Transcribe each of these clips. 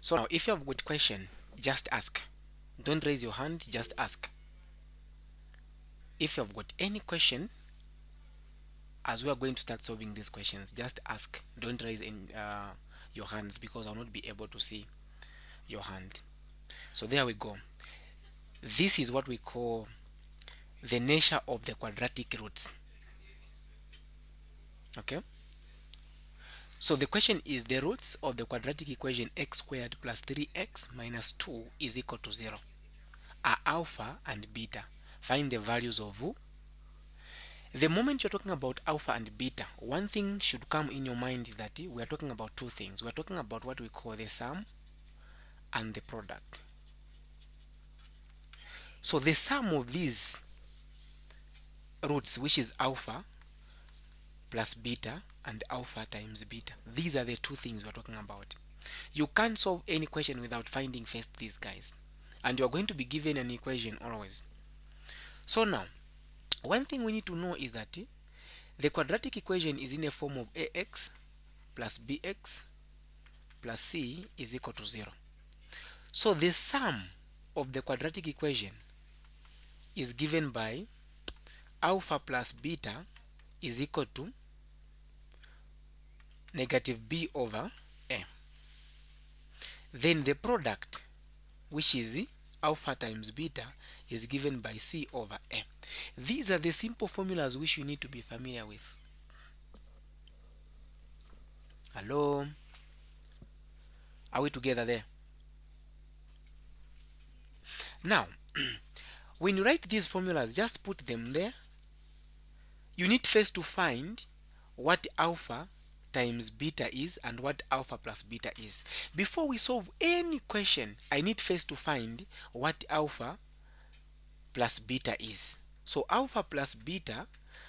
So now if you have got question, just ask. Don't raise your hand, just ask. If you have got any question, as we are going to start solving these questions, just ask. Don't raise in your hands, because I'll not be able to see your hand. So there we go. This is what we call the nature of the quadratic roots. Okay, so the question is, the roots of the quadratic equation x squared plus 3x minus 2 is equal to 0 are alpha and beta. Find the values of who. The moment you're talking about alpha and beta, one thing should come in your mind is that we are talking about two things. We are talking about what we call the sum and the product. So the sum of these roots, which is alpha plus beta and alpha times beta, these are the two things we're talking about. You can't solve any question without finding first these guys, and you're going to be given an equation always. So now, one thing we need to know is that the quadratic equation is in a form of ax plus bx plus c is equal to 0. So the sum of the quadratic equation is given by alpha plus beta is equal to negative b over a. Then the product, which is alpha times beta, is given by c over a. These are the simple formulas which you need to be familiar with. Hello? Are we together there? Now, when you write these formulas, just put them there. You need first to find what alpha times beta is and what alpha plus beta is. Before we solve any question, I need first to find what alpha plus beta is. So alpha plus beta,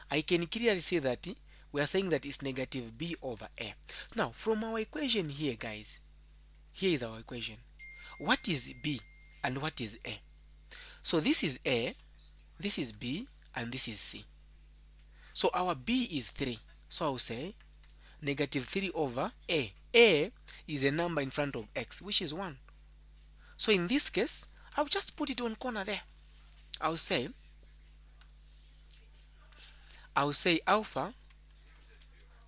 I can clearly say that we are saying that it's negative b over a. Now, from our equation here, guys, here is our equation. What is b and what is a? So this is a, this is b, and this is c. So our b is 3. So I'll say negative 3 over a. A is a number in front of x, which is 1. So in this case, I'll just put it on corner there. I'll say alpha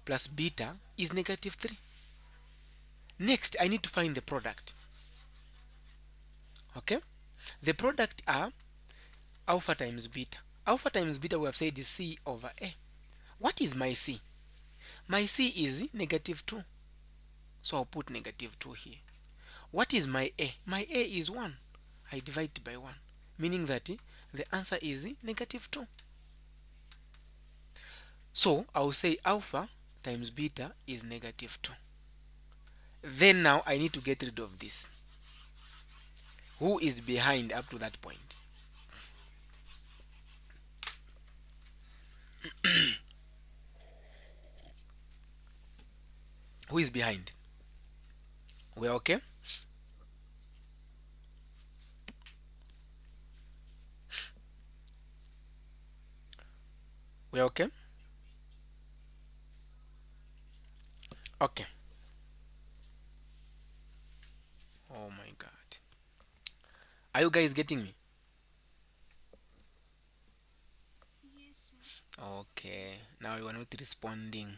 plus beta is negative 3. Next, I need to find the product. Okay? The product are alpha times beta. Alpha times beta, we have said, is c over a. What is my c? My c is negative 2. So I'll put negative 2 here. What is my a? My a is 1. I divide by 1, meaning that the answer is negative 2. So I'll say alpha times beta is negative 2. Then now I need to get rid of this. Who is behind up to that point? Who is behind? We're okay? We're okay? Okay. Oh my god. Are you guys getting me? Yes, sir. Okay. Now you are not responding.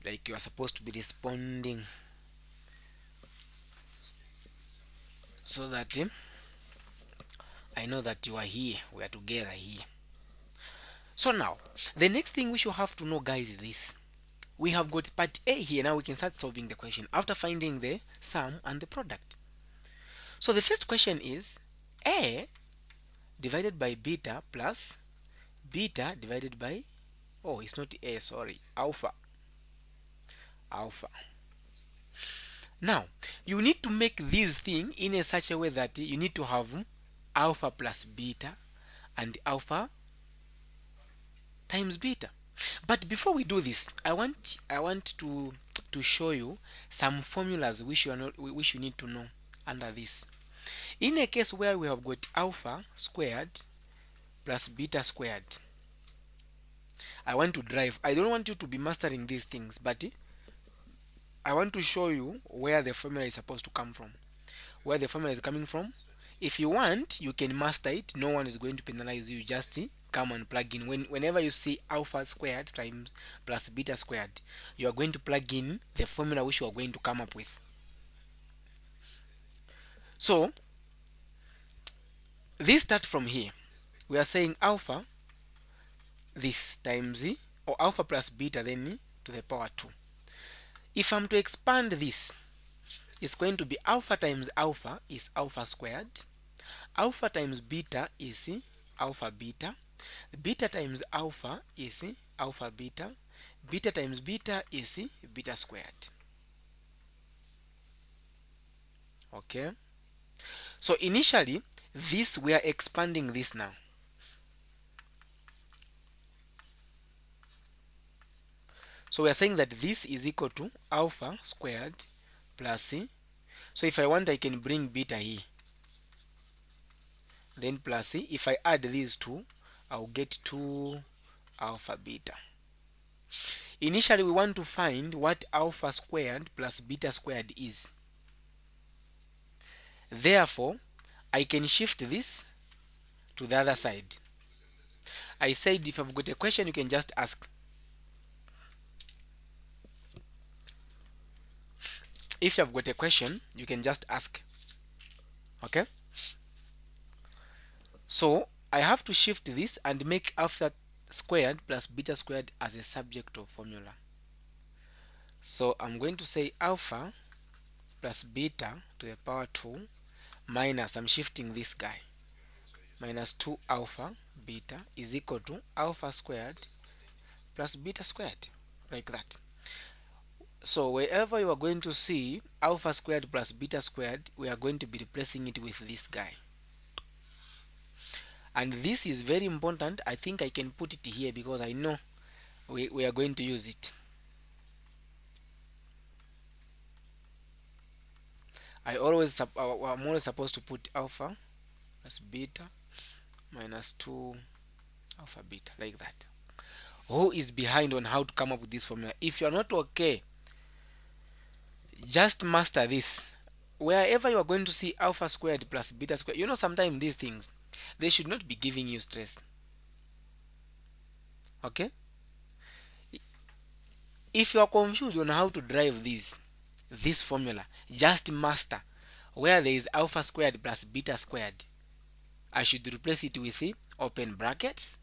Like you are supposed to be responding. So that I know that you are here. We are together here. So now, the next thing we should have to know, guys, is this. We have got part A here. Now we can start solving the question after finding the sum and the product. So the first question is A divided by beta plus beta divided by, oh, it's not A, sorry, alpha. Alpha. Now, you need to make this thing in a such a way that you need to have alpha plus beta and alpha times beta. But before we do this, I want to show you some formulas which you need to know under this. In a case where we have got alpha squared plus beta squared, I want to drive. I don't want you to be mastering these things, but I want to show you where the formula is supposed to come from. Where the formula is coming from. If you want, you can master it. No one is going to penalize you. Just come and plug in. Whenever you see alpha squared times plus beta squared, you are going to plug in the formula which you are going to come up with. So this start from here. We are saying alpha this times or alpha plus beta then to the power 2. If I'm to expand this, it's going to be alpha times alpha is alpha squared. Alpha times beta is alpha beta. Beta times alpha is alpha beta. Beta times beta is beta squared. Okay. So initially, this we are expanding this now. So we are saying that this is equal to alpha squared plus c. So if I want, I can bring beta here. Then plus c. If I add these two, I'll get 2 alpha beta. Initially, we want to find what alpha squared plus beta squared is. Therefore, I can shift this to the other side. I said if I've got a question, you can just ask. If you've got a question, you can just ask. Okay? So I have to shift this and make alpha squared plus beta squared as a subject of formula. So I'm going to say alpha plus beta to the power 2 minus, I'm shifting this guy, minus 2 alpha beta is equal to alpha squared plus beta squared, like that. So wherever you are going to see alpha squared plus beta squared, we are going to be replacing it with this guy. And this is very important. I think I can put it here because I know we are going to use it. I'm always supposed to put alpha plus beta minus 2 alpha beta, like that. Who is behind on how to come up with this formula? If you are not okay, just master this. Wherever you are going to see alpha squared plus beta squared, sometimes these things, they should not be giving you stress. Okay? If you are confused on how to drive this formula, just master where there is alpha squared plus beta squared. I should replace it with open brackets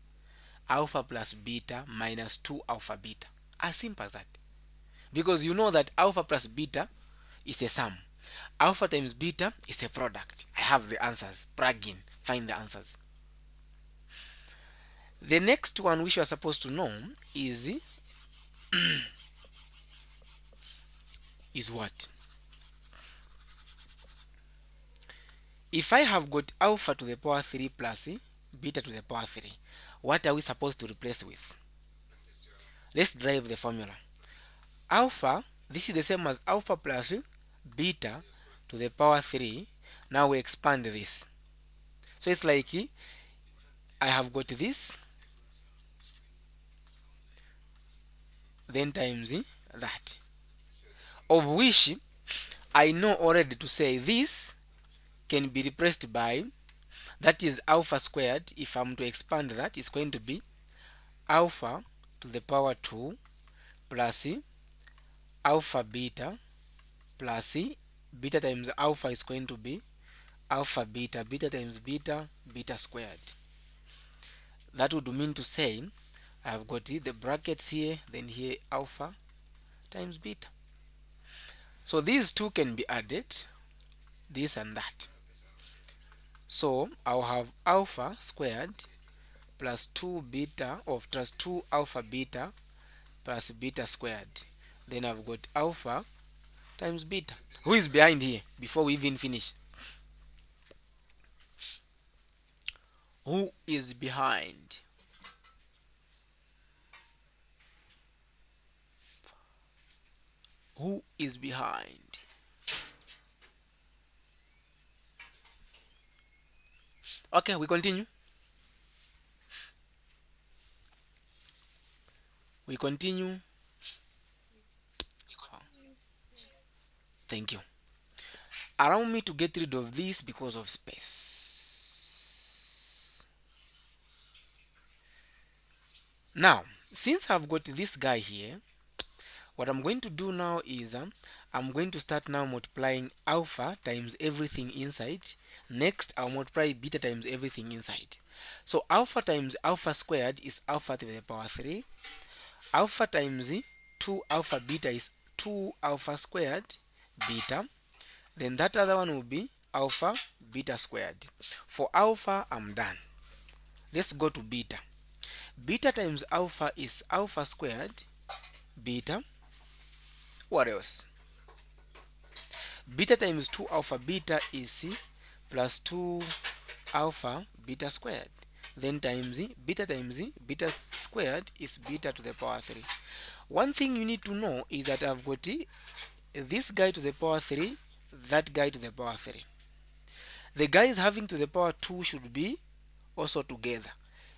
alpha plus beta minus 2 alpha beta. As simple as that. Because you know that alpha plus beta is a sum. Alpha times beta is a product. I have the answers. Plug in. Find the answers. The next one which you are supposed to know is what? If I have got alpha to the power 3 plus beta to the power 3, what are we supposed to replace with? Let's drive the formula. Alpha, this is the same as alpha plus beta to the power 3. Now we expand this. So it's like I have got this, then times that. Of which I know already to say this can be replaced by, that is alpha squared. If I'm to expand that, it's going to be alpha to the power 2 plus alpha beta plus beta times alpha is going to be alpha beta, beta times beta, beta squared. That would mean to say I've got the brackets here, then here alpha times beta. So these two can be added, this and that. So I'll have alpha squared plus 2 beta of plus 2 alpha beta plus beta squared. Then I've got alpha times beta. Who is behind here before we even finish? Who is behind? Who is behind? Okay, we continue. We continue. Yes. Thank you. Allow me to get rid of this because of space. Now, since I've got this guy here, what I'm going to do now is I'm going to start now multiplying alpha times everything inside. Next, I'll multiply beta times everything inside. So alpha times alpha squared is alpha to the power 3. Alpha times 2 alpha beta is 2 alpha squared beta. Then that other one will be alpha beta squared. For alpha, I'm done. Let's go to beta. Beta times alpha is alpha squared beta. What else? Beta times 2 alpha beta is plus 2 alpha beta squared. Then times beta squared is beta to the power 3. One thing you need to know is that I've got this guy to the power 3, that guy to the power 3. The guys having to the power 2 should be also together.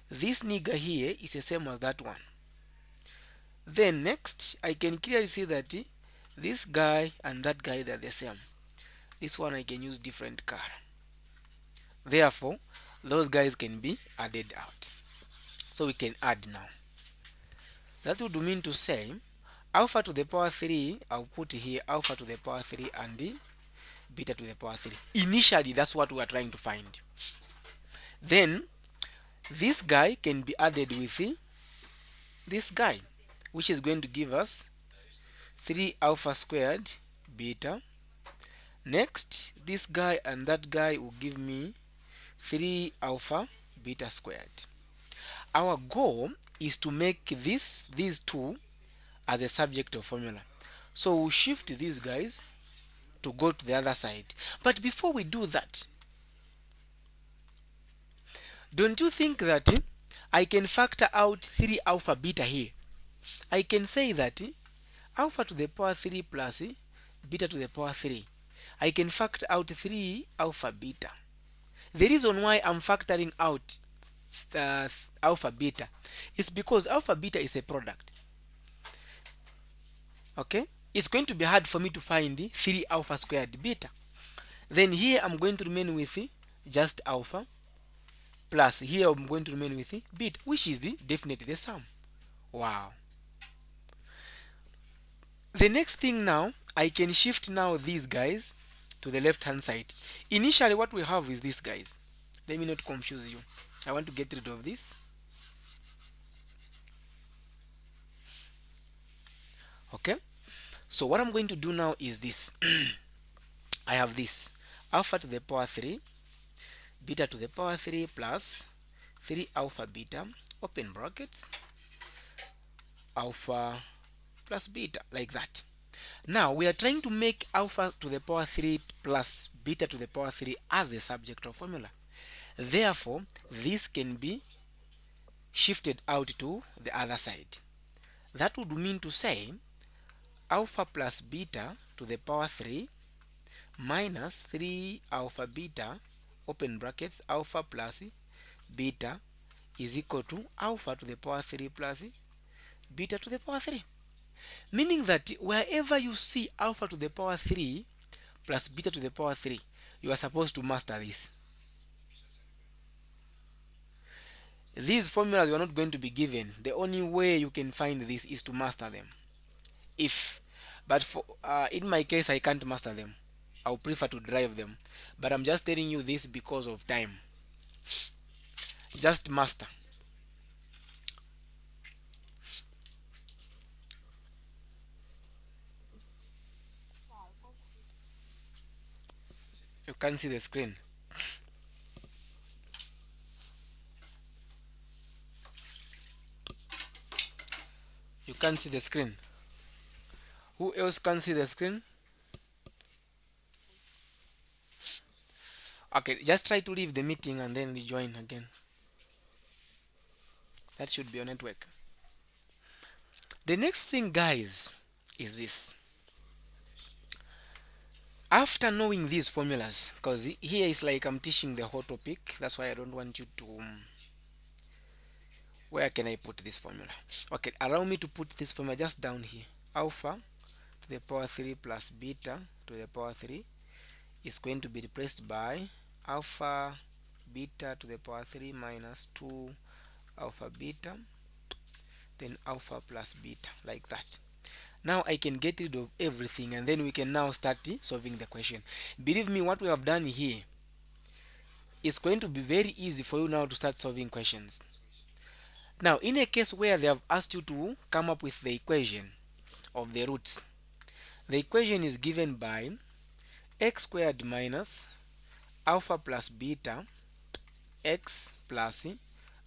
This nigga here is the same as that one. Then next, I can clearly see that this guy and that guy, they're the same. This one I can use different color. Therefore, those guys can be added out. So we can add now. That would mean to say alpha to the power 3, I'll put here alpha to the power 3 and beta to the power 3. Initially, that's what we are trying to find. Then, this guy can be added with this guy, which is going to give us 3 alpha squared beta. Next, this guy and that guy will give me 3 alpha beta squared. Our goal is to make these two as a subject of formula. So we'll shift these guys to go to the other side. But before we do that, don't you think that I can factor out 3 alpha beta here? I can say that alpha to the power 3 plus beta to the power 3. I can factor out 3 alpha beta. The reason why I'm factoring out alpha beta is because alpha beta is a product. Okay? It's going to be hard for me to find 3 alpha squared beta. Then here I'm going to remain with just alpha, plus here I'm going to remain with beta, which is definitely the sum. Wow. The next thing now, I can shift now these guys to the left hand side. Initially what we have is these guys. Let me not confuse you. I want to get rid of this. Okay? So what I'm going to do now is this. I have this alpha to the power 3, beta to the power 3 plus 3 alpha beta, open brackets, alpha plus beta, like that. Now we are trying to make alpha to the power 3 plus beta to the power 3 as a subject of formula. Therefore, this can be shifted out to the other side. That would mean to say alpha plus beta to the power 3 minus 3 alpha beta, open brackets, alpha plus beta is equal to alpha to the power 3 plus beta to the power 3. Meaning that wherever you see alpha to the power 3 plus beta to the power 3, you are supposed to master this. These formulas you are not going to be given. The only way you can find this is to master them. But for in my case, I can't master them. I would prefer to derive them. But I'm just telling you this because of time. Just master. You can't see the screen. You can't see the screen. Who else can see the screen? Okay, just try to leave the meeting and then rejoin again. That should be your network. The next thing, guys, is this. After knowing these formulas, because here is like I'm teaching the whole topic, that's why I don't want you to where can I put this formula? Okay, allow me to put this formula just down here. Alpha to the power 3 plus beta to the power 3 is going to be replaced by alpha beta to the power 3 minus 2 alpha beta, then alpha plus beta, like that. Now I can get rid of everything, and then we can now start solving the question. Believe me, what we have done here is going to be very easy for you now to start solving questions. Now, in a case where they have asked you to come up with the equation of the roots, the equation is given by x squared minus alpha plus beta x plus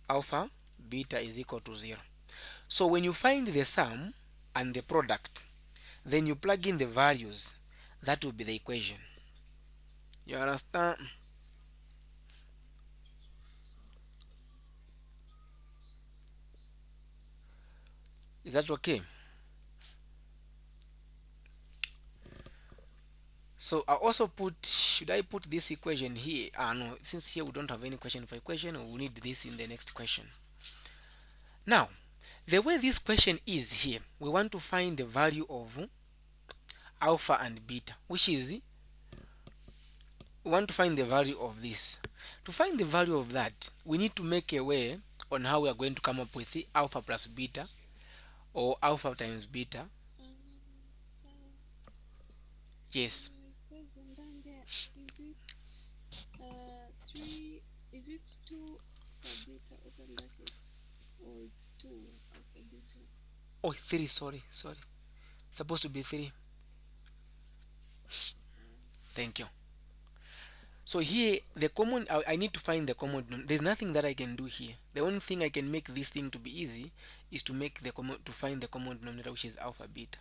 alpha beta is equal to 0. So when you find the sum and the product, then you plug in the values. That will be the equation. You understand? Is that okay? So I also should I put this equation here? No, since here we don't have any question for equation, we will need this in the next question. Now, the way this question is here, we want to find the value of alpha and beta, which is, we want to find the value of this. To find the value of that, we need to make a way on how we are going to come up with the alpha plus beta or alpha times beta. So Yes. my question down there, is it three? Is it two for beta open bracket, or it's two for beta? Oh, three. Sorry. Supposed to be 3. Thank you. So here, the common, I need to find the common. There's nothing that I can do here. The only thing I can make this thing to be easy is to make the common, to find the common denominator, which is alpha beta.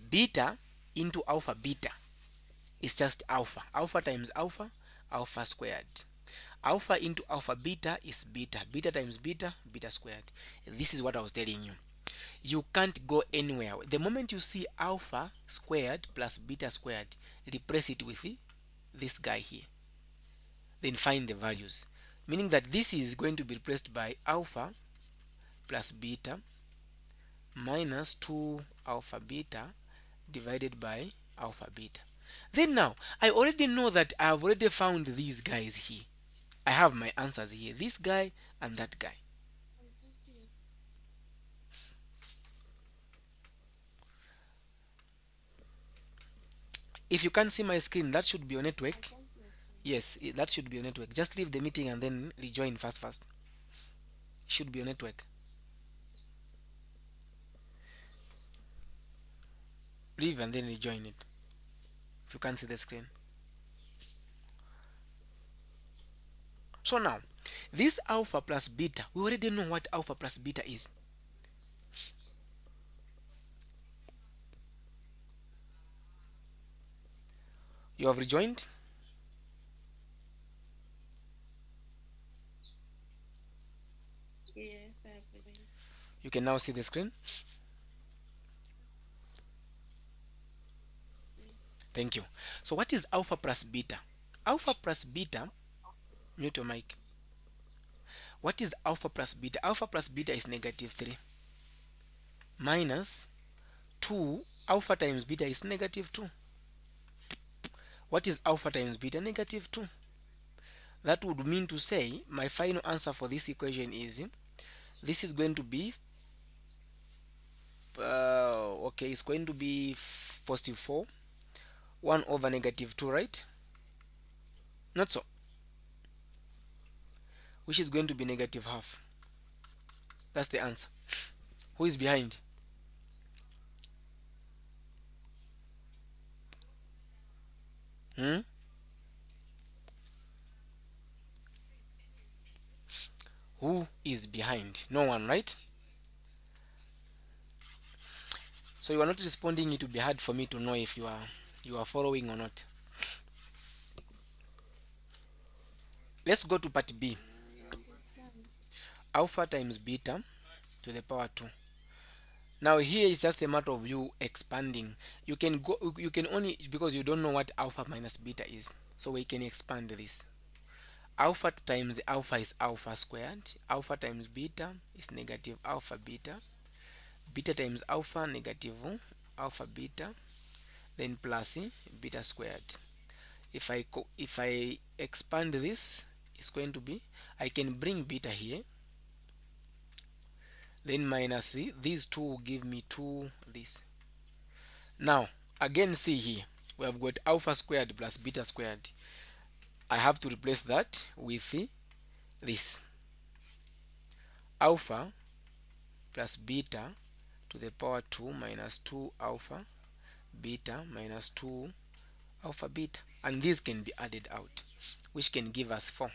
Beta into alpha beta is just alpha. Alpha times alpha, alpha squared. Alpha into alpha beta is beta. Beta times beta, beta squared. This is what I was telling you. You can't go anywhere. The moment you see alpha squared plus beta squared, replace it with this guy here. Then find the values. Meaning that this is going to be replaced by alpha plus beta minus 2 alpha beta divided by alpha beta. Then now, I already know that I have already found these guys here. I have my answers here. This guy and that guy. I don't see it. If you can't see my screen, that should be your I network. can't see it. Yes, that should be your network. Just leave the meeting and then rejoin fast. Should be your network. Leave and then rejoin it if you can't see the screen. So now, this alpha plus beta, we already know what alpha plus beta is. You have rejoined. Yes, I have it. You can now see the screen. Yes. Thank you. So what is alpha plus beta? Alpha plus beta, mute your mic. What is alpha plus beta? Alpha plus beta is negative 3 minus 2. Alpha times beta is negative 2. What is alpha times beta? Negative 2. That would mean to say my final answer for this equation is, this is going to be okay, it's going to be positive 4 1 over negative 2, right? Not so. Which is going to be negative half. That's the answer. Who is behind? Hmm? Who is behind? No one, right? So you are not responding. It will be hard for me to know if you are following or not. Let's go to part B. I understand. Alpha times beta to the power 2. Now here is just a matter of you expanding. You can only, because you don't know what alpha minus beta is, so we can expand this. Alpha times alpha is alpha squared. Alpha times beta is negative alpha beta. Beta times alpha, negative alpha beta. then plus beta squared. If I expand this, it's going to be, I can bring beta here, then minus these two will give me 2 this. Now again, see here, we have got alpha squared plus beta squared. I have to replace that with this alpha plus beta to the power 2 minus 2 alpha beta minus 2 alpha beta, and these can be added out, which can give us 4.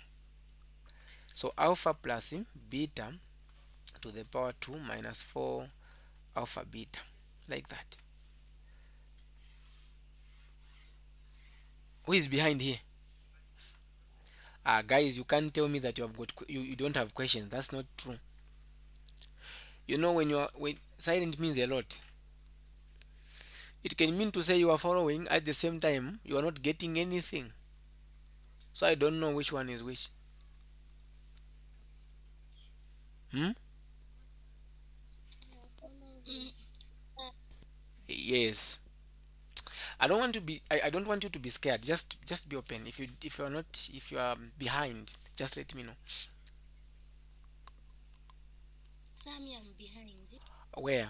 So alpha plus beta to the power 2 minus 4 alpha beta, like that. Who is behind here? Guys, you can't tell me that you don't have questions. That's not true. You know, when silent means a lot. It can mean to say you are following, at the same time you are not getting anything. So I don't know which one is which. Hmm? We are following. Yes. I don't want you to be scared. Just be open. If you are not, if you are behind, just let me know. Sammy, I'm behind. Where?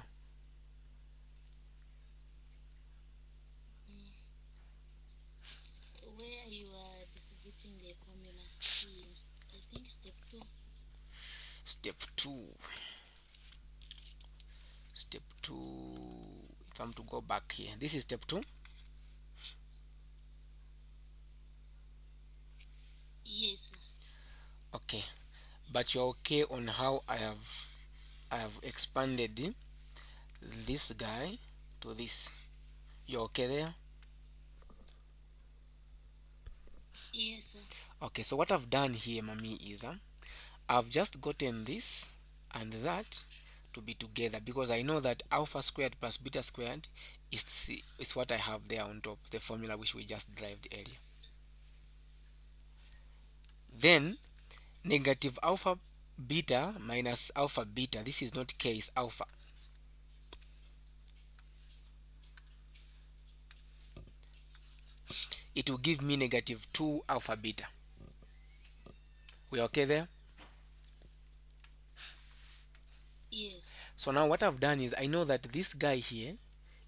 Where you are distributing the formula is, I think, step 2. Step 2. Step 2. If I'm to go back here, this is step 2. Yes. Okay. But you're okay on how I have expanded this guy to this. You're okay there? Yes. Okay, so what I've done here, mommy, is I've just gotten this and that to be together, because I know that alpha squared plus beta squared is what I have there on top, the formula which we just derived earlier. Then negative alpha beta minus alpha beta, this is not k, it's alpha. It will give me negative 2 alpha beta. We okay there? Yes. So now what I've done is I know that this guy here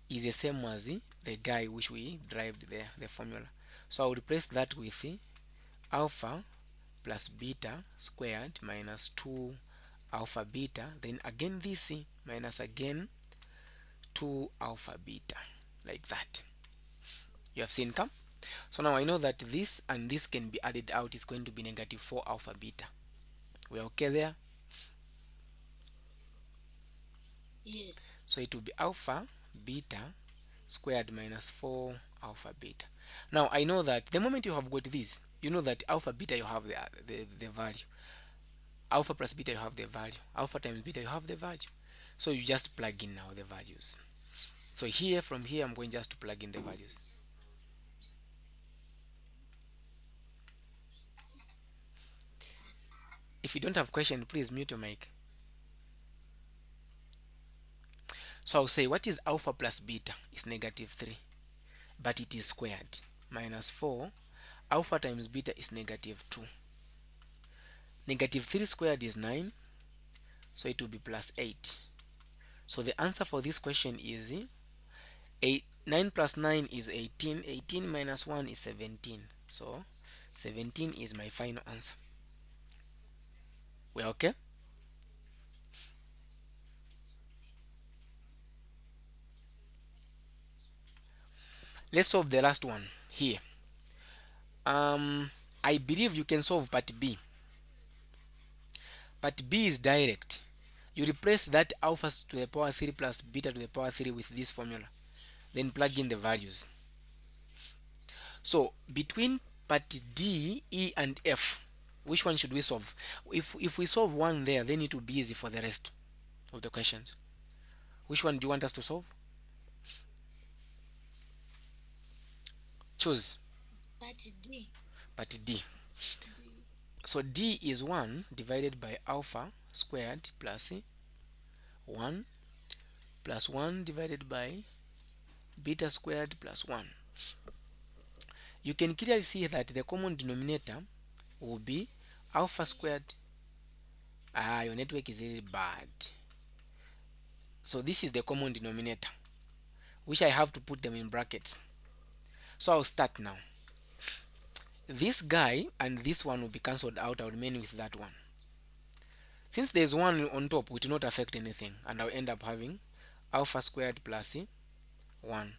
is the same as the guy which we derived there, the formula. So I'll replace that with alpha plus beta squared minus 2 alpha beta, then again this minus again 2 alpha beta, like that. You have seen, come? So now I know that this and this can be added out, is going to be negative 4 alpha beta. We're okay there? Yes. So it will be alpha beta squared minus 4 alpha beta. Now I know that the moment you have got this, you know that alpha beta you have the value. Alpha plus beta you have the value. Alpha times beta you have the value. So you just plug in now the values. So here, from here, I'm going just to plug in the values. If you don't have question, please mute your mic. So I'll say, what is alpha plus beta? Is negative 3, but it is squared. Minus 4, alpha times beta is negative 2. Negative 3 squared is 9, so it will be plus 8. So the answer for this question is 9 plus 9 is 18. 18 minus 1 is 17. So 17 is my final answer. We're okay? Let's solve the last one here. I believe you can solve part B. Part B is direct. You replace that alpha to the power 3 plus beta to the power 3 with this formula, then plug in the values. So between part D, E and F, which one should we solve? If we solve one there, then it will be easy for the rest of the questions. Which one do you want us to solve? Choose. Part D. Part D. D. So D is 1 divided by alpha squared plus 1 plus 1 divided by beta squared plus 1. You can clearly see that the common denominator will be alpha squared. Your network is really bad. So this is the common denominator, which I have to put them in brackets. So I'll start now. This guy and this one will be cancelled out. I'll remain with that one. Since there's one on top, it will not affect anything, and I'll end up having alpha squared plus 1.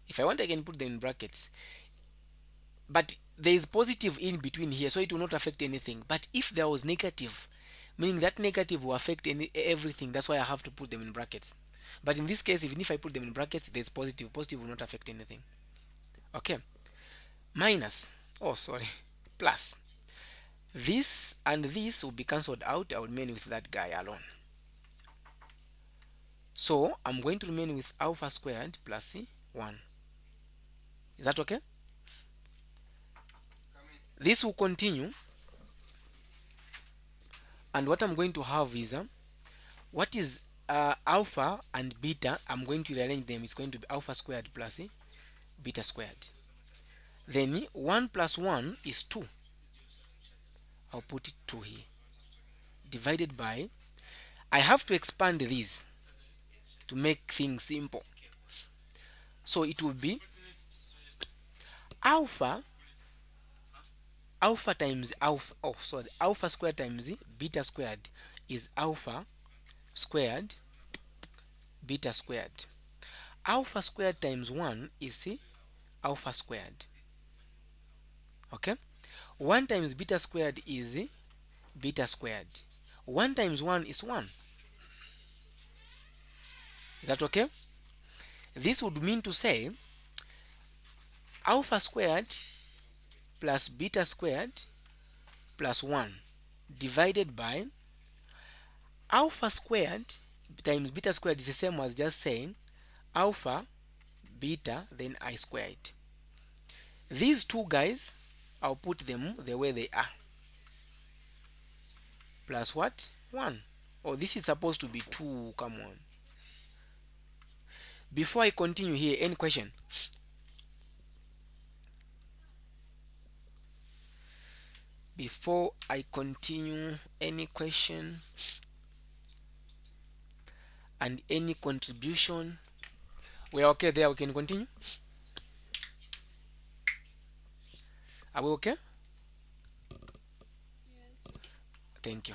If I want, I can put them in brackets, but there is positive in between here, so it will not affect anything. But if there was negative, meaning that negative will affect everything, that's why I have to put them in brackets. But in this case, even if I put them in brackets, there's positive. Positive will not affect anything. Okay. Minus, oh sorry, plus. This and this will be cancelled out. I will remain with that guy alone. So I'm going to remain with alpha squared plus 1. Is that okay? This will continue, and what I'm going to have is what is alpha and beta. I'm going to rearrange them. It's going to be alpha squared plus beta squared. Then 1 plus 1 is 2. I'll put it 2 here, divided by, I have to expand these to make things simple. So it will be alpha times alpha squared times beta squared is alpha squared beta squared. Alpha squared times 1 is alpha squared. Okay. 1 times beta squared is beta squared. 1 times 1 is 1. Is that okay? This would mean to say alpha squared plus beta squared plus 1 divided by alpha squared times beta squared is the same as just saying alpha beta then I squared. These two guys, I'll put them the way they are, plus what? 1. Oh, this is supposed to be 2. Come on. Before I continue here, any question? Before I continue, any question and any contribution? We are okay there. We can continue. Are we okay? Yes. Thank you.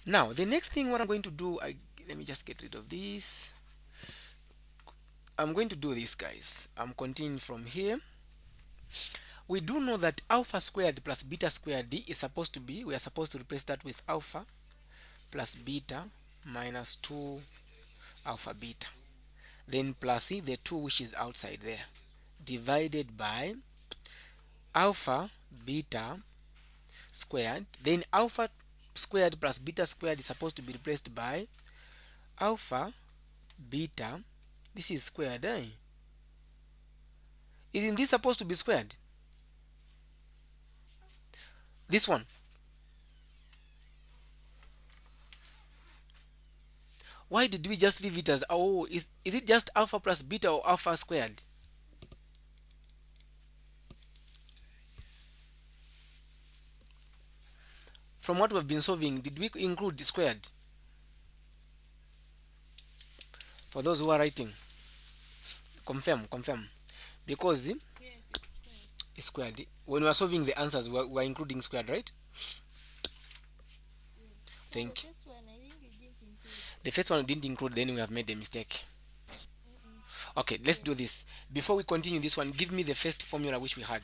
Now the next thing, what I'm going to do, let me just get rid of this. I'm going to do this, guys. I'm continuing from here. We do know that alpha squared plus beta squared is supposed to be, we are supposed to replace that with alpha plus beta minus 2 alpha beta, then plus the 2 which is outside there, divided by alpha beta squared. Then alpha squared plus beta squared is supposed to be replaced by alpha beta, this is squared, eh? Isn't this supposed to be squared? This one. Why did we just leave it as, oh, is it just alpha plus beta or alpha squared? From what we've been solving, did we include the squared? For those who are writing, confirm. Because Yes, it's squared. it's squared. When we are solving the answers, we are including squared, right? Yeah. So Thank the you. first one, I think you didn't include. The first one we didn't include, then we have made a mistake. Okay, let's do this. Before we continue this one, give me the first formula which we had,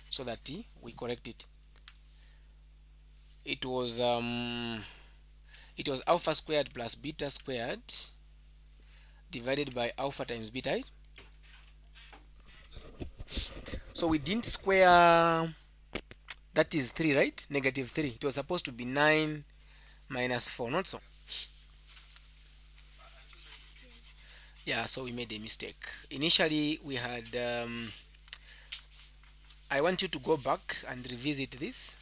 so that we correct it. It was alpha squared plus beta squared divided by alpha times beta, right? So we didn't square, that is 3, right? Negative 3. It was supposed to be 9 minus 4, not so? Yes. Yeah, so we made a mistake. Initially we had I want you to go back and revisit this.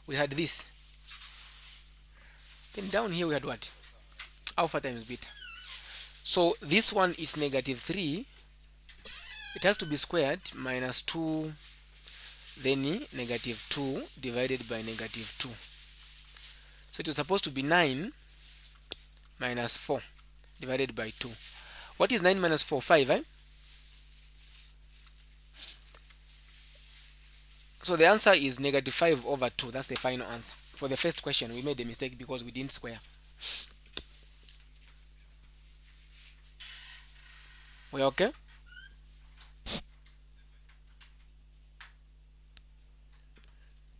We had this, then down here we had what? Alpha times beta. So this one is negative 3. It has to be squared minus 2, then negative 2 divided by negative 2. So it was supposed to be 9 minus 4 divided by 2. What is 9 minus 4? 5, eh? So the answer is negative 5 over 2. That's the final answer. For the first question, we made a mistake because we didn't square. We okay?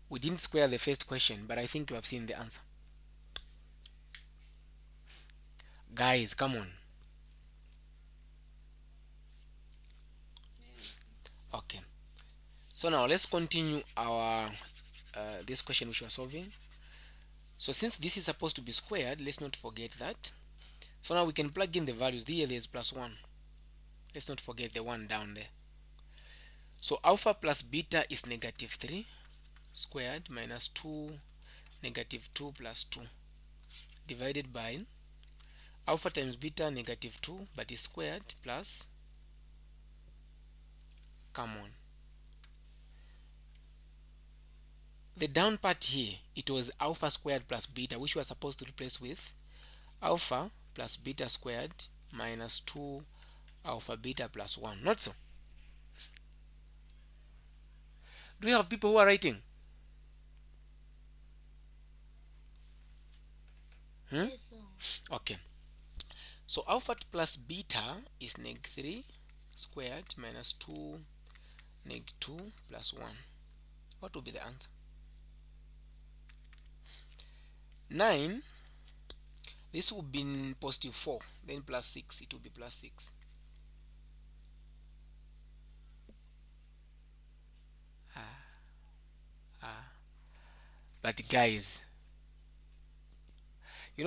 We didn't square the first question, but I think you have seen the answer. Guys, come on. Yes. Okay. So now let's continue our this question which we are solving. So since this is supposed to be squared, let's not forget that. So now we can plug in the values. Here there's plus 1. Let's not forget the 1 down there. So alpha plus beta is negative 3 squared minus 2 negative 2 plus 2 divided by alpha times beta negative 2 but is squared plus, come on, the down part here, it was alpha squared plus beta, which we are supposed to replace with alpha plus beta squared minus 2 alpha beta plus 1. Not so. Do we have people who are writing? Yes, sir. Okay. So alpha plus beta is neg 3 squared minus 2 neg 2 plus 1. What will be the answer? 9. This will be positive 4, then plus 6. It will be plus 6. But guys,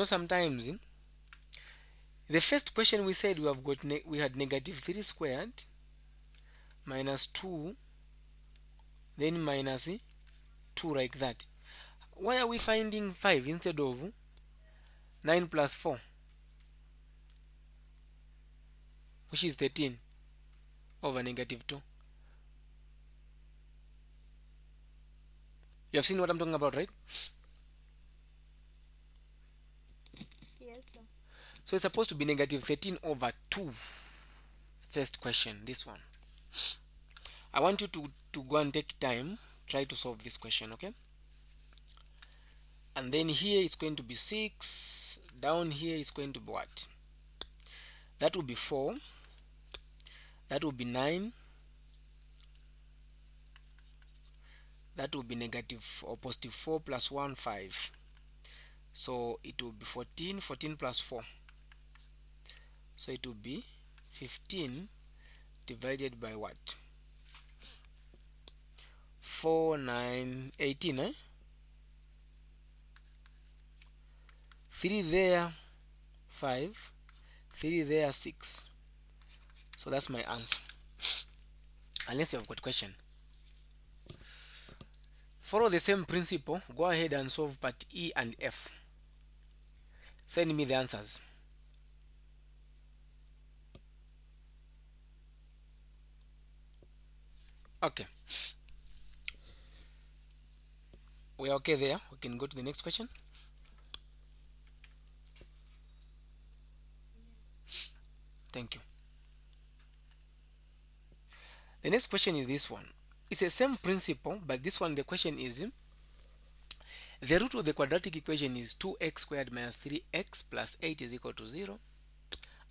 sometimes the first question we said we had negative 3 squared minus 2, then minus 2 like that. Why are we finding 5 instead of 9 plus 4, which is 13 over negative 2? You have seen what I'm talking about, right? Yes, sir. So it's supposed to be negative 13 over 2. First question, this one. I want you to go and take time, try to solve this question, okay? And then here it's going to be 6. Down here is going to be what? That will be 4. That will be 9. That will be negative or positive 4 plus 1, 5. So it will be 14. 14 plus 4. So it will be 15 divided by what? 4, 9, 18, eh? 3 there, 5. 3 there, 6. So that's my answer. Unless you have got a question. Follow the same principle. Go ahead and solve part E and F. Send me the answers. Okay. We are okay there. We can go to the next question. Yes. Thank you. The next question is this one. It's the same principle, but this one the question is the root of the quadratic equation is 2x squared minus 3x plus 8 is equal to 0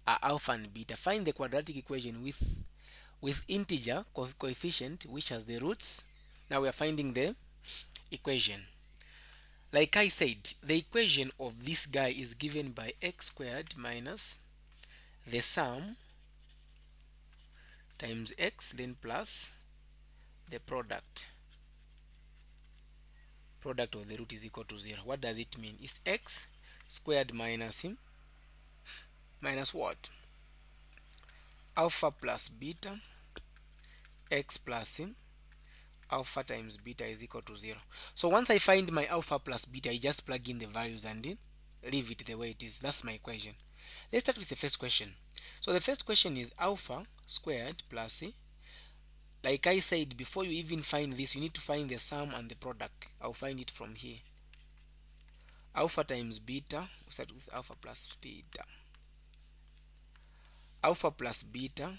are alpha and beta. Find the quadratic equation with integer coefficient which has the roots. Now we are finding the equation. Like I said, the equation of this guy is given by x squared minus the sum times x then plus the product of the root is equal to 0. What does it mean? It's x squared minus what? Alpha plus beta x plus alpha times beta is equal to 0. So once I find my alpha plus beta, I just plug in the values and leave it the way it is. That's my equation. Let's start with the first question. So the first question is alpha squared plus, like I said, before you even find this, you need to find the sum and the product. I'll find it from here. Alpha times beta, we start with alpha plus beta. Alpha plus beta,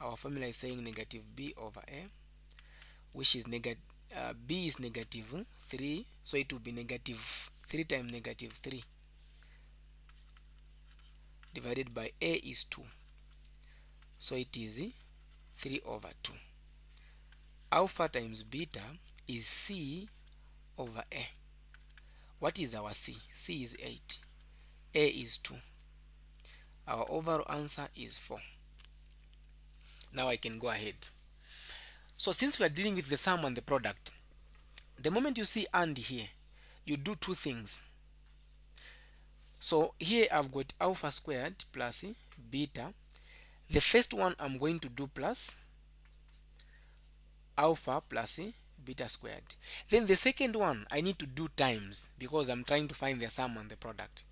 our formula is saying negative b over a, which is negative, b is negative 3, so it will be negative 3 times negative 3 divided by a is 2, so it is 3 over 2. Alpha times beta is c over a. What is our c? C is 8, a is 2. Our overall answer is 4. Now I can go ahead. So since we are dealing with the sum and the product, the moment you see and here, you do two things. So here I've got alpha squared plus beta. The first one I'm going to do plus alpha plus beta squared. Then the second one I need to do times because I'm trying to find the sum and the product.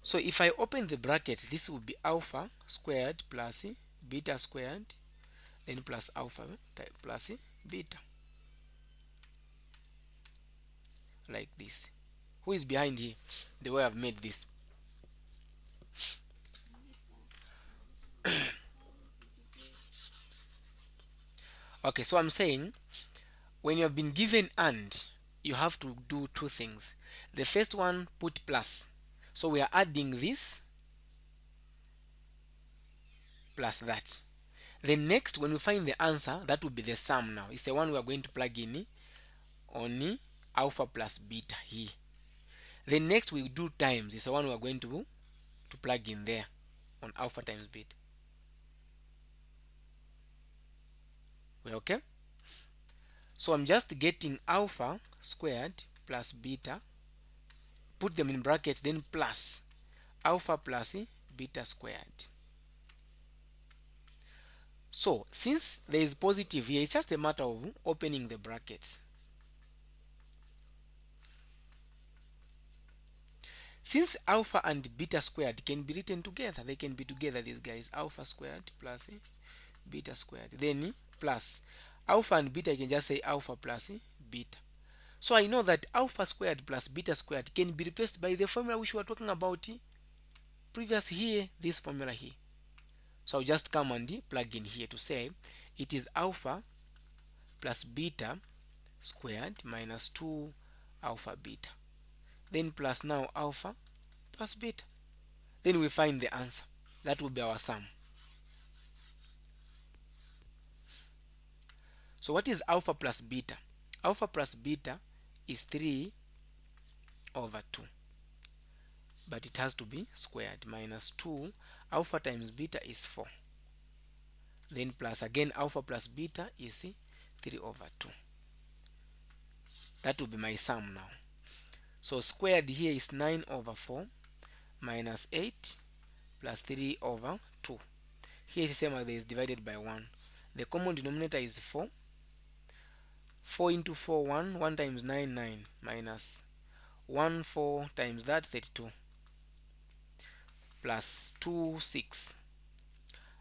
So if I open the bracket, this will be alpha squared plus beta squared, then plus alpha plus beta, like this. Who is behind here? The way I've made this. Me, sir. I'm looking at it. How easy to do. Okay, so I'm saying when you have been given and, you have to do two things. The first one, put plus. So we are adding this plus that. Then next, when we find the answer, that will be the sum now. It's the one we are going to plug in on alpha plus beta here. Then next we do times. It's the one we are going to plug in there on alpha times beta. We okay? So I'm just getting alpha squared plus beta, put them in brackets, then plus alpha plus beta squared. So since there is positive here, it's just a matter of opening the brackets. Since alpha and beta squared can be written together, they can be together, these guys, alpha squared plus beta squared, then plus alpha and beta, you can just say alpha plus beta. So I know that alpha squared plus beta squared can be replaced by the formula which we were talking about previous here, this formula here. So I'll just come and plug in here to say it is alpha plus beta squared minus 2 alpha beta, then plus now alpha plus beta. Then we find the answer. That will be our sum. So what is alpha plus beta? Alpha plus beta is 3 over 2, but it has to be squared, minus 2 alpha times beta is 4, then plus again alpha plus beta is 3 over 2. That will be my sum now. So squared here is 9 over 4 minus 8 plus 3 over 2. Here is the same as this, divided by 1. The common denominator is 4. 4 into 4, 1. 1 times 9, 9. Minus 1, 4 times that, 32. Plus 2, 6.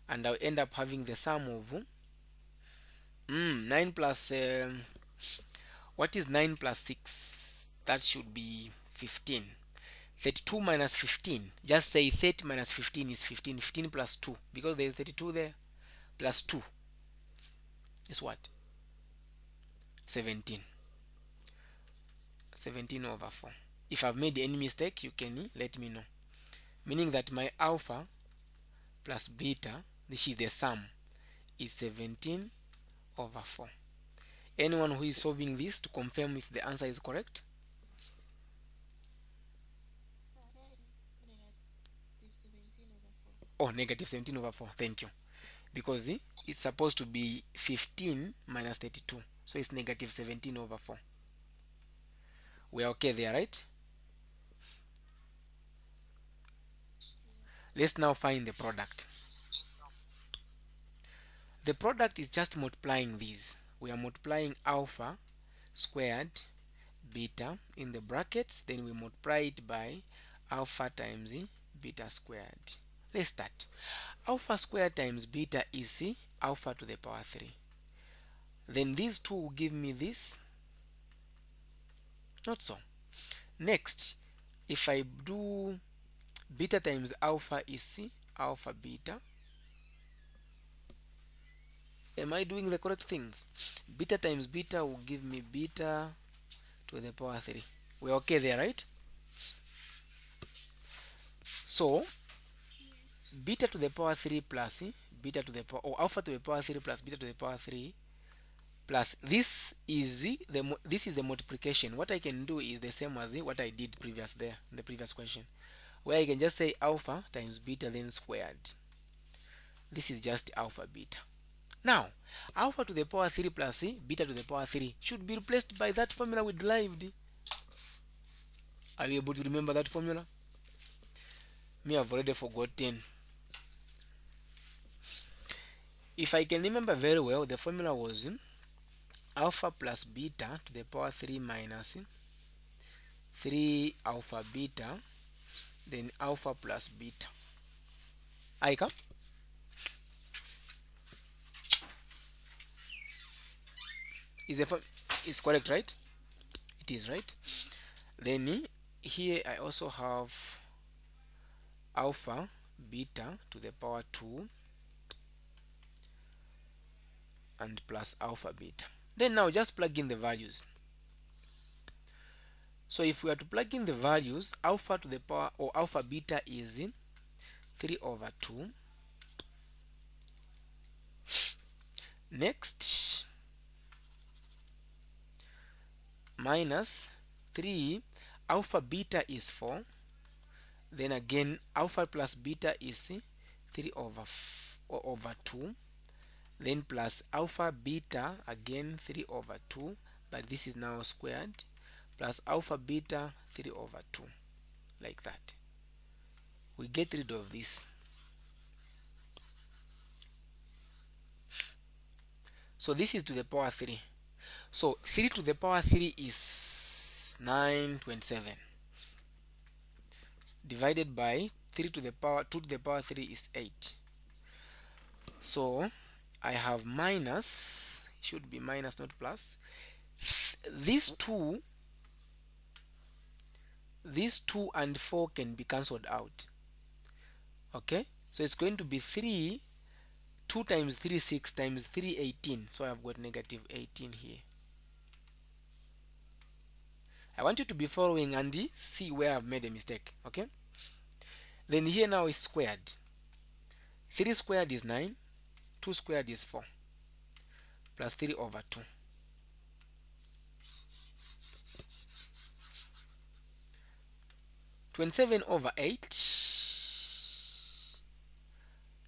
And I'll end up having the sum of 9 plus... what is 9 plus 6? That should be 15. 32 minus 15. Just say 30 minus 15 is 15. 15 plus 2. Because there is 32 there. Plus 2 is what? 17. 17 over 4. If I've made any mistake, you can let me know. Meaning that my alpha plus beta, this is the sum, is 17 over 4. Anyone who is solving this to confirm if the answer is correct? Sir, that is negative 17 over 4. Oh, negative 17 over 4. Thank you. Because it's supposed to be 15 minus 32. So it's negative 17 over 4. We are okay there, right? Let's now find the product. The product is just multiplying these. We are multiplying alpha squared beta in the brackets, then we multiply it by alpha times beta squared. Let's start. Alpha squared times beta is alpha to the power 3. Then these two will give me this. Not so. Next, if I do beta times alpha is alpha beta. Am I doing the correct things? Beta times beta will give me beta to the power 3. We're okay there, right? So beta to the power 3 plus beta to the power, or alpha to the power 3 plus beta to the power 3 plus this is the multiplication. What I can do is the same as what I did previous there in the previous question, where I can just say alpha times beta then squared. This is just alpha beta. Now alpha to the power 3 plus beta to the power 3 should be replaced by that formula we derived. Are you able to remember that formula? Me, I've already forgotten. If I can remember very well, the formula was alpha plus beta to the power 3 minus 3 alpha beta, then alpha plus beta. Aika? Is the is correct, right? It is, right? Then here I also have alpha beta to the power 2 and plus alpha beta. Then now just plug in the values. So if we are to plug in the values, alpha to the power or alpha beta is 3 over 2. Next, minus 3, alpha beta is 4. Then again, alpha plus beta is 3 over 2. Then plus alpha beta again 3 over 2, but this is now squared, plus alpha beta 3 over 2, like that. We get rid of this. So this is to the power 3. So 3 to the power 3 is 927. Divided by 3 to the power 2 to the power 3 is 8. So I have minus, should be minus not plus. These two and 4 can be cancelled out. Okay, so it's going to be 3, 2 times 3 6 times 3 18. So I've got negative 18 here. I want you to be following and see where I've made a mistake. Okay, then here now is squared. 3 squared is 9, 2 squared is 4, plus 3 over 2. 27 over 8.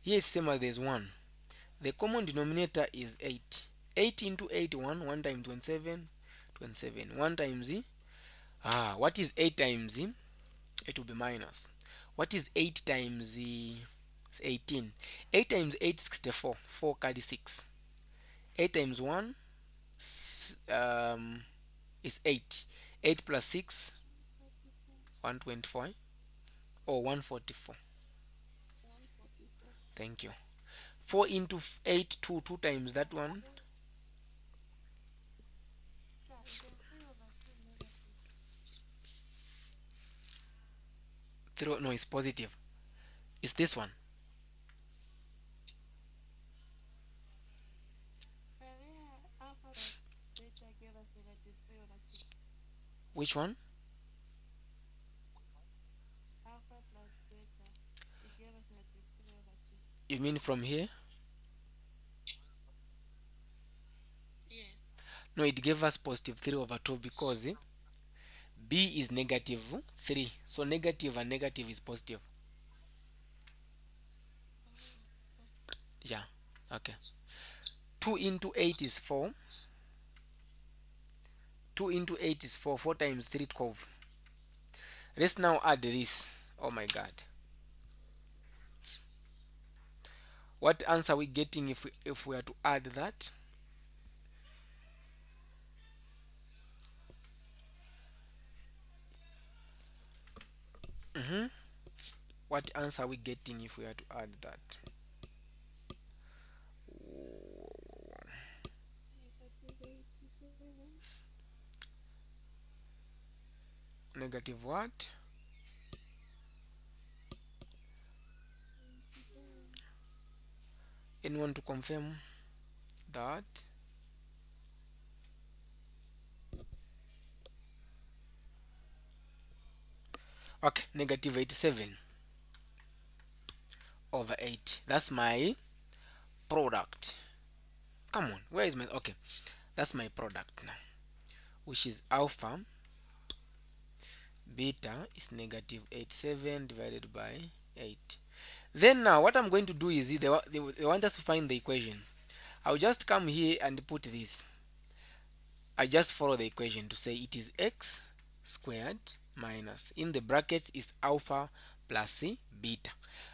Here is same as there's 1. The common denominator is 8. 8 into 8, 1 times 27, 27. 1 times what is 8 times it will be minus. What is 8 times 18? 8 times 8 64. 4 carry 6. 8 times 1 is 8. 8 plus 6 124 or 144. 144. Thank you. 4 into 8 2 times that one. Sir, is the 3 over 2 negative? 3, no, it's positive. It's this one. Earlier, alpha plus beta gave us negative 3 over 2. Which one? Alpha plus beta, it gave us negative 3 over 2. You mean from here? Yes. No, it gave us positive 3 over 2 because b is negative 3. So negative and negative is positive. Yeah, okay. 2 into 8 is 4. 2 into 8 is 4. 4 times 3, 12. Let's now add this. Oh my god. What answer are we getting if we are to add that? What answer are we getting if we are to add that? negative 87, Negative what? 87. Anyone to confirm that? Okay, negative 87 over 8. That's my product. Come on, where is my... Okay, that's my product now, which is alpha beta is negative 87 divided by 8. Then now what I'm going to do is they want us to find the equation. I'll just come here and put this. I just follow the equation to say it is x squared minus, in the brackets is alpha plus beta.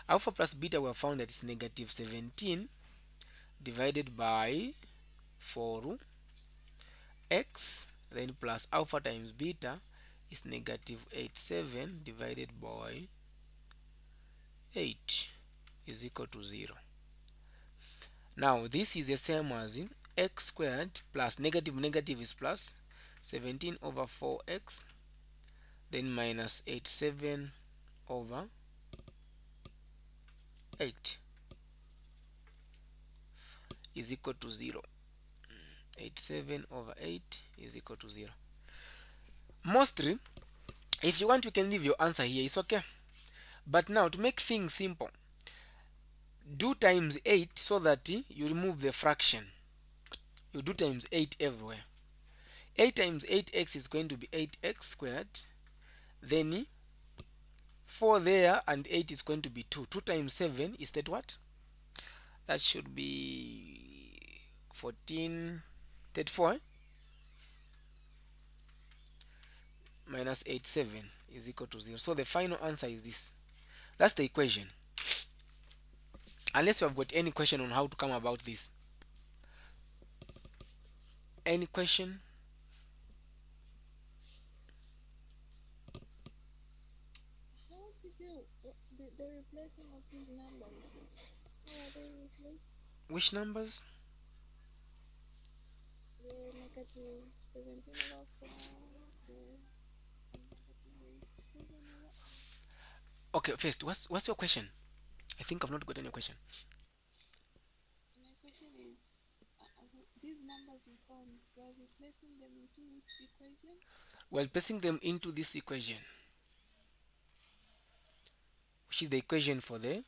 Alpha plus beta, we have found that it's negative 17 divided by 4 x, then plus alpha times beta is negative 87 divided by 8 is equal to 0. Now this is the same as x squared plus negative negative is plus 17 over 4x, then minus 87 over 8 is equal to 0. 87 over 8 is equal to 0. Mostly, if you want, you can leave your answer here, it's okay. But now, to make things simple, do times 8 so that you remove the fraction. You do times 8 everywhere. 8 times 8x is going to be 8x squared. Then 4 there and 8 is going to be 2. 2 times 7 is that what? That should be 14, 34 minus 87 is equal to 0. So the final answer is this. That's the equation. Unless you have got any question on how to come about this. Any question? How did you the replacing of these numbers? How are they replaced? Which numbers? The negative 17 over 4, the negative 87 over 8. Okay, first, what's your question? I think I've not gotten your question. My question is, these numbers you found, we're replacing them into which equation? Well, placing them into this equation, which is the equation for the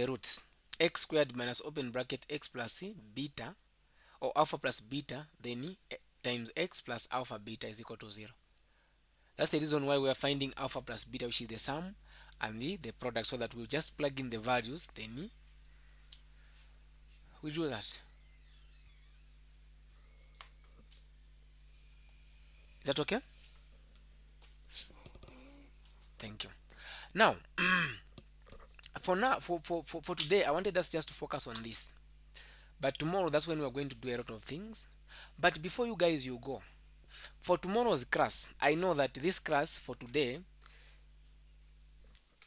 roots. X squared minus open bracket x plus c beta, or alpha plus beta, then times x plus alpha beta is equal to 0. That's the reason why we are finding alpha plus beta, which is the sum and the product, so that we just plug in the values, then we do that. Is that okay? Yes. Thank you. Now, for today, I wanted us just to focus on this. But tomorrow, that's when we are going to do a lot of things. But before you guys you go, for tomorrow's class, I know that this class for today,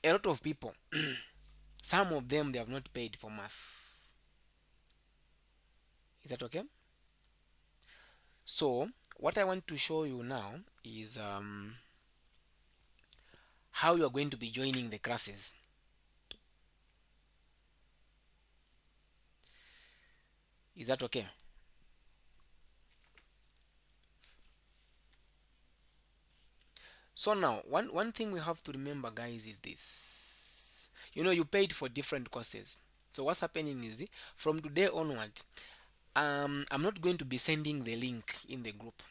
a lot of people, some of them, they have not paid for math. Is that okay? So what I want to show you now is how you are going to be joining the classes. Is that okay? So now, one thing we have to remember, guys, is this. You paid for different courses. So what's happening is, from today onward, I'm not going to be sending the link in the group.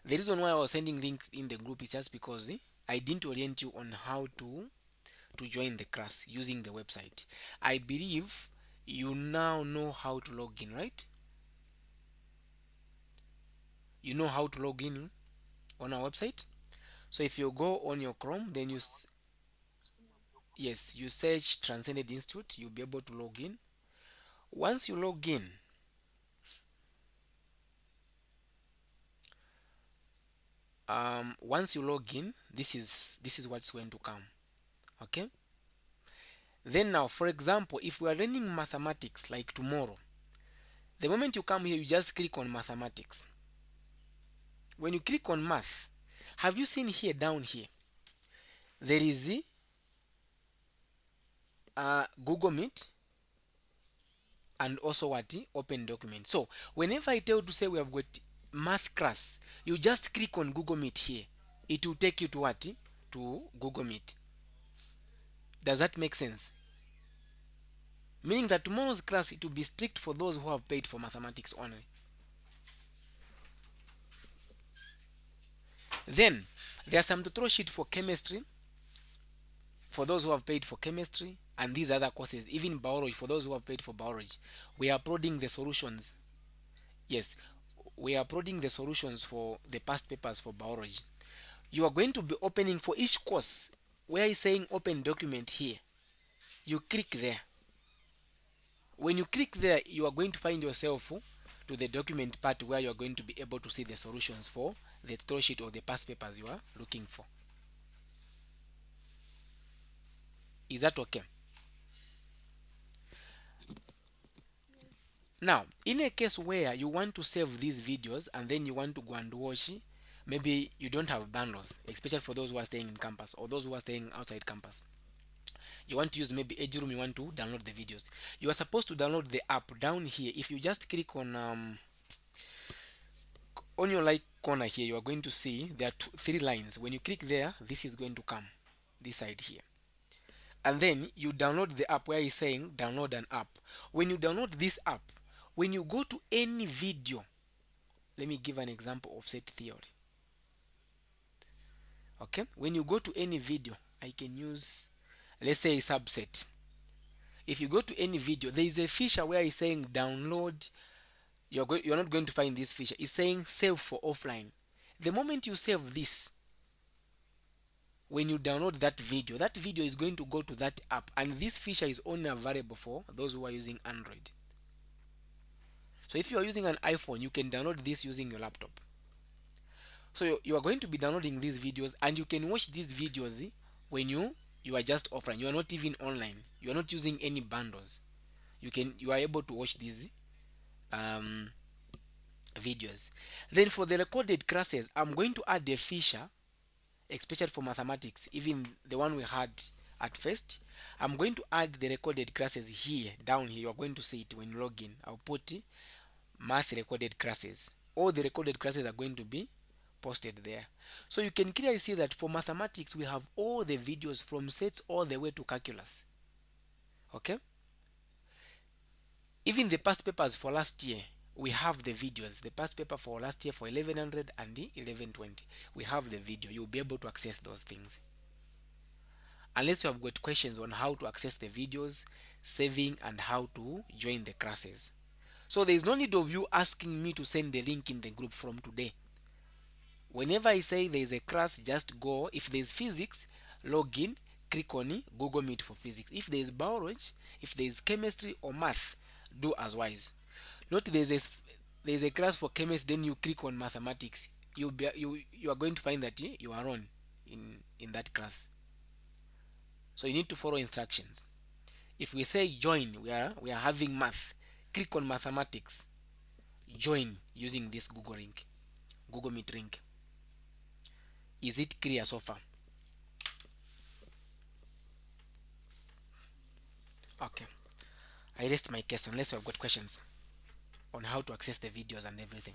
The reason why I was sending link in the group is just because I didn't orient you on how to join the class using the website. I believe you now know how to log in, right? You know how to log in on our website. So if you go on your Chrome, then yes, you search Transcended Institute, you'll be able to log in. Once you log in, this is what's going to come. Okay, then now, for example, if we are learning mathematics like tomorrow, the moment you come here, you just click on mathematics. When you click on math, have you seen here down here there is Google Meet and also what, open document. So whenever I tell you to say we have got math class, you just click on Google Meet here. It will take you to what, to Google Meet. Does that make sense? Meaning that tomorrow's class, it will be strict for those who have paid for mathematics only. Then there are some tutorial sheet for chemistry for those who have paid for chemistry, and these other courses, even biology for those who have paid for biology. We are uploading the solutions. Yes, we are uploading the solutions for the past papers for biology. You are going to be opening for each course where is saying open document here. You click there. When you click there, you are going to find yourself to the document part where you are going to be able to see the solutions for the tutorial sheet or the past papers you are looking for. Is that okay? Yes. Now, in a case where you want to save these videos and then you want to go and watch, maybe you don't have bundles, especially for those who are staying in campus or those who are staying outside campus. You want to use maybe Edge Room, you want to download the videos. You are supposed to download the app down here. If you just click on your right corner here, you are going to see there are three lines. When you click there, this is going to come this side here. And then you download the app where it's saying download an app. When you download this app, when you go to any video, let me give an example of set theory. Okay, when you go to any video, I can use, let's say, a subset. If you go to any video, there is a feature where it's saying download. You're not going to find this feature. It's saying save for offline. The moment you save this, when you download that video is going to go to that app, and this feature is only available for those who are using Android. So if you are using an iPhone, you can download this using your laptop. So you are going to be downloading these videos, and you can watch these videos when you are just offline. You are not even online. You are not using any bundles. You are able to watch these um, videos. Then for the recorded classes, I'm going to add a feature, especially for mathematics, even the one we had at first. I'm going to add the recorded classes here, down here. You're going to see it when you log in. I'll put math recorded classes. All the recorded classes are going to be posted there. So you can clearly see that for mathematics, we have all the videos from sets all the way to calculus. Okay? Even the past papers for last year, we have the videos. The past paper for last year for 1100 and the 1120, we have the video. You'll be able to access those things. Unless you have got questions on how to access the videos, saving, and how to join the classes. So there is no need of you asking me to send the link in the group from today. Whenever I say there is a class, just go. If there is physics, log in, click on Google Meet for physics. If there is biology, if there is chemistry or math, do as wise. Not there is a class for chemistry, then you click on mathematics. You are going to find that you are on in that class. So you need to follow instructions. If we say join, we are having math. Click on mathematics. Join using this Google link, Google Meet link. Is it clear so far? Yes. Okay. I rest my case unless you have got questions on how to access the videos and everything.